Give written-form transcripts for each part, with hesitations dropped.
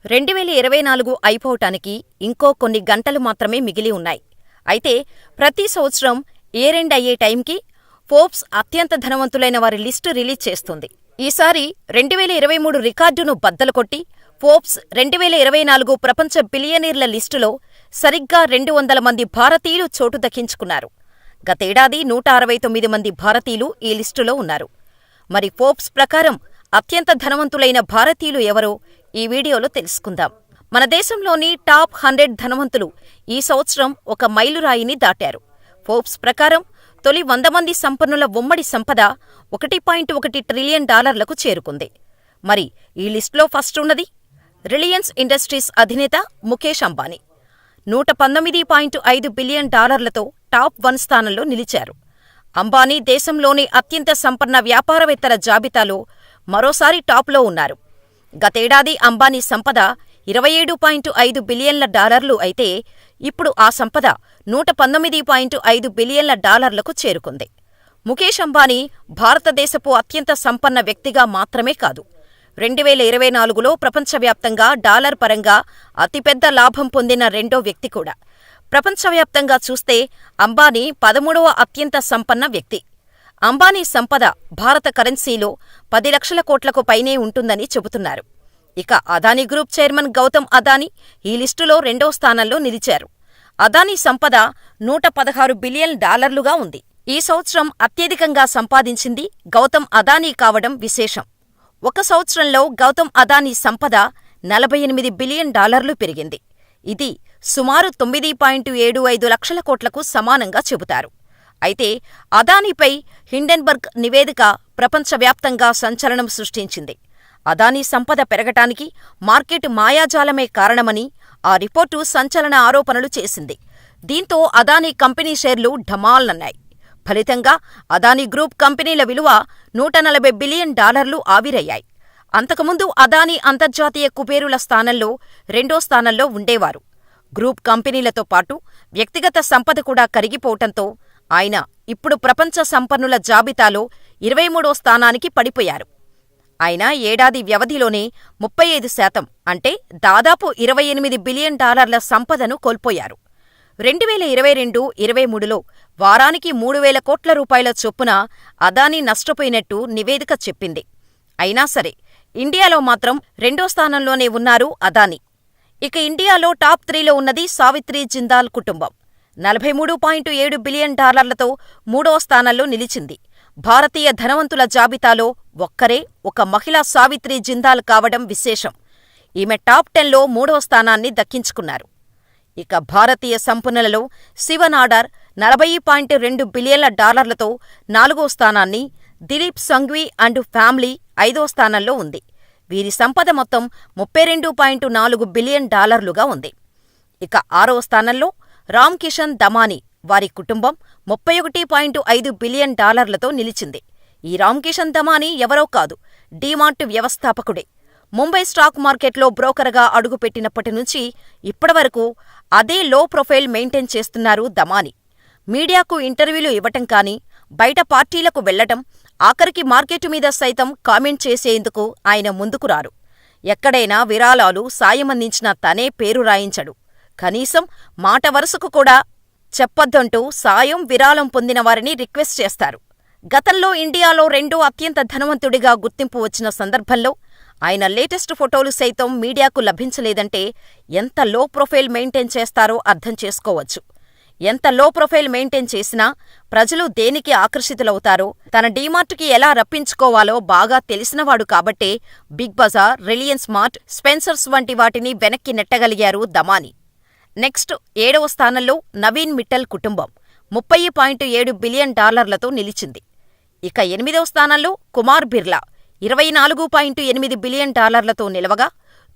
2024 అయిపోవటానికి ఇంకో కొన్ని గంటలు మాత్రమే మిగిలి ఉన్నాయి. అయితే ప్రతి సంవత్సరం ఇయర్-ఎండ్ అయ్యే టైంకి ఫోర్బ్స్ అత్యంత ధనవంతులైన వారి లిస్టు రిలీజ్ చేస్తుంది. ఈసారి 2023 రికార్డును బద్దలుకొట్టి ఫోర్బ్స్ 2024 ప్రపంచ బిలియనీర్ల లిస్టులో సరిగ్గా 200 మంది భారతీయులు చోటు దక్కించుకున్నారు. గతేడాది 169 మంది భారతీయులు ఈ లిస్టులో ఉన్నారు. మరి ఫోర్బ్స్ ప్రకారం అత్యంత ధనవంతులైన భారతీయులు ఎవరో ఈ వీడియోలో తెలుసుకుందాం. మన దేశంలోని టాప్ 100 ధనవంతులు ఈ సంవత్సరం ఒక మైలురాయిని దాటారు. ఫోర్బ్స్ ప్రకారం తొలి 100 మంది సంపన్నుల ఉమ్మడి సంపద $1.1 ట్రిలియన్ చేరుకుంది. మరి ఈ లిస్టులో ఫస్ట్ ఉన్నది రిలయన్స్ ఇండస్ట్రీస్ అధినేత ముఖేష్ అంబానీ. $119.5 బిలియన్ టాప్ 1 స్థానంలో నిలిచారు. అంబానీ దేశంలోని అత్యంత సంపన్న వ్యాపారవేత్తల జాబితాలో మరోసారి టాప్లో ఉన్నారు. గతేడాది అంబానీ సంపద $27.5 బిలియన్ల అయితే ఇప్పుడు ఆ సంపద $119.5 బిలియన్ల చేరుకుంది. ముఖేష్ అంబానీ భారతదేశపు అత్యంత సంపన్న వ్యక్తిగా మాత్రమే కాదు, 2024లో ప్రపంచవ్యాప్తంగా డాలర్ పరంగా అతిపెద్ద లాభం పొందిన రెండో వ్యక్తి కూడా. ప్రపంచవ్యాప్తంగా చూస్తే అంబానీ 13వ అత్యంత సంపన్న వ్యక్తి. అంబానీ సంపద భారత కరెన్సీలో 10 లక్షల కోట్లకు పైనే ఉంటుందని చెబుతున్నారు. ఇక అదానీ గ్రూప్ చైర్మన్ గౌతమ్ అదానీ ఈ లిస్టులో 2వ స్థానంలో నిలిచారు. అదానీ సంపద $116 బిలియన్ ఉంది. ఈ సంవత్సరం అత్యధికంగా సంపాదించింది గౌతమ్ అదానీ కావడం విశేషం. ఒక సంవత్సరంలో గౌతమ్ అదానీ సంపద $48 బిలియన్ పెరిగింది. ఇది సుమారు 9.75 లక్షల కోట్లకు సమానంగా చెబుతారు. అయితే అదానీపై హిండెన్బర్గ్ నివేదిక ప్రపంచవ్యాప్తంగా సంచలనం సృష్టించింది. అదానీ సంపద పెరగటానికి మార్కెట్ మాయాజాలమే కారణమని ఆ రిపోర్టు సంచలన ఆరోపణలు చేసింది. దీంతో అదానీ కంపెనీ షేర్లు ఢమాల్మన్నాయి. ఫలితంగా అదానీ గ్రూప్ కంపెనీల విలువ $140 బిలియన్ ఆవిరయ్యాయి. అంతకుముందు అదానీ అంతర్జాతీయ కుబేరుల స్థానంలో 2వ స్థానంలో ఉండేవారు. గ్రూప్ కంపెనీలతో పాటు వ్యక్తిగత సంపద కూడా కరిగిపోవటంతో ఆయన ఇప్పుడు ప్రపంచ సంపన్నుల జాబితాలో 23వ స్థానానికి పడిపోయారు. ఆయన ఏడాది వ్యవధిలోనే 35% అంటే దాదాపు $28 బిలియన్ సంపదను కోల్పోయారు. 2022-23లో వారానికి 3,000 కోట్ల రూపాయల చొప్పున అదానీ నష్టపోయినట్టు నివేదిక చెప్పింది. అయినా సరే ఇండియాలో మాత్రం 2వ స్థానంలోనే ఉన్నారు అదానీ. ఇక ఇండియాలో టాప్ 3లో ఉన్నది సావిత్రి జిందాల్ కుటుంబం. $43.7 బిలియన్ 3వ స్థానంలో నిలిచింది. భారతీయ ధనవంతుల జాబితాలో ఒక్కరే ఒక మహిళ సావిత్రి జిందాల్ కావడం విశేషం. ఈమె టాప్ 10లో 3వ స్థానాన్ని దక్కించుకున్నారు. ఇక భారతీయ సంపన్నులలో శివ నాడార్ $40.2 బిలియన్ల 4వ స్థానాన్ని, దిలీప్ సంఘ్వి అండ్ ఫ్యామిలీ 5వ స్థానంలో ఉంది. వీరి సంపద మొత్తం $32.4 బిలియన్ ఉంది. ఇక 6వ స్థానంలో రామ్ కిషన్ దమానీ వారి కుటుంబం $31.5 బిలియన్ నిలిచింది. ఈ రామ్ కిషన్ దమానీ ఎవరో కాదు, డీమార్ట్ వ్యవస్థాపకుడే. ముంబై స్టాక్ మార్కెట్లో బ్రోకర్గా అడుగుపెట్టినప్పటి నుంచి ఇప్పటివరకు అదే లో ప్రొఫైల్ మెయింటైన్ చేస్తున్నారు దమానీ. మీడియాకు ఇంటర్వ్యూలు ఇవ్వటం కానీ, బయట పార్టీలకు వెళ్లటం, ఆఖరికి మార్కెటు మీద సైతం కామెంట్ చేసేందుకు ఆయన ముందుకు రారు. ఎక్కడైనా విరాళాలు, సాయమందించిన తనే పేరు రాయించడు. కనీసం మాట వరుసకు కూడా చెప్పొద్దంటూ సాయం, విరాళం పొందిన వారిని రిక్వెస్ట్ చేస్తారు. గతంలో ఇండియాలో 2వ అత్యంత ధనవంతుడిగా గుర్తింపు వచ్చిన సందర్భంలో ఆయన లేటెస్ట్ ఫోటోలు సైతం మీడియాకు లభించలేదంటే ఎంత లో ప్రొఫైల్ మెయింటైన్ చేస్తారో అర్థం చేసుకోవచ్చు. ఎంత లో ప్రొఫైల్ మెయింటైన్ చేసినా ప్రజలు దేనికి ఆకర్షితులవుతారో, తన డీమార్ట్కి ఎలా రప్పించుకోవాలో బాగా తెలిసినవాడు కాబట్టే బిగ్ బజార్, రిలయన్స్ మార్ట్, స్పెన్సర్స్ వంటి వాటిని వెనక్కి నెట్టగలిగారు దమానీ. నెక్స్ట్ 7వ స్థానంలో నవీన్ మిట్టల్ కుటుంబం $30.7 బిలియన్ నిలిచింది. ఇక 8వ స్థానంలో కుమార్ బిర్లా $24.8 బిలియన్ నిలవగా,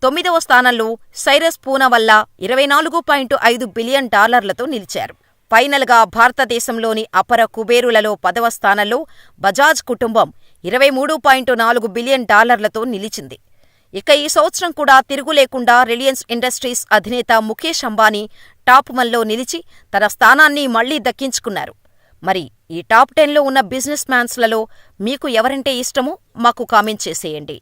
9వ స్థానంలో సైరస్ పూనావల్లా $24.5 బిలియన్ నిలిచారు. ఫైనల్గా భారతదేశంలోని అపర కుబేరులలో 10వ స్థానంలో బజాజ్ కుటుంబం $23.4 బిలియన్ నిలిచింది. ఇక ఈ సంవత్సరం కూడా తిరుగులేకుండా రిలయన్స్ ఇండస్ట్రీస్ అధినేత ముఖేష్ అంబానీ టాప్ 1లో నిలిచి తన స్థానాన్ని మళ్లీ దక్కించుకున్నారు. మరి ఈ టాప్ 10లో ఉన్న బిజినెస్ మ్యాన్స్లలో మీకు ఎవరంటే ఇష్టమో మాకు కామెంట్ చేసేయండి.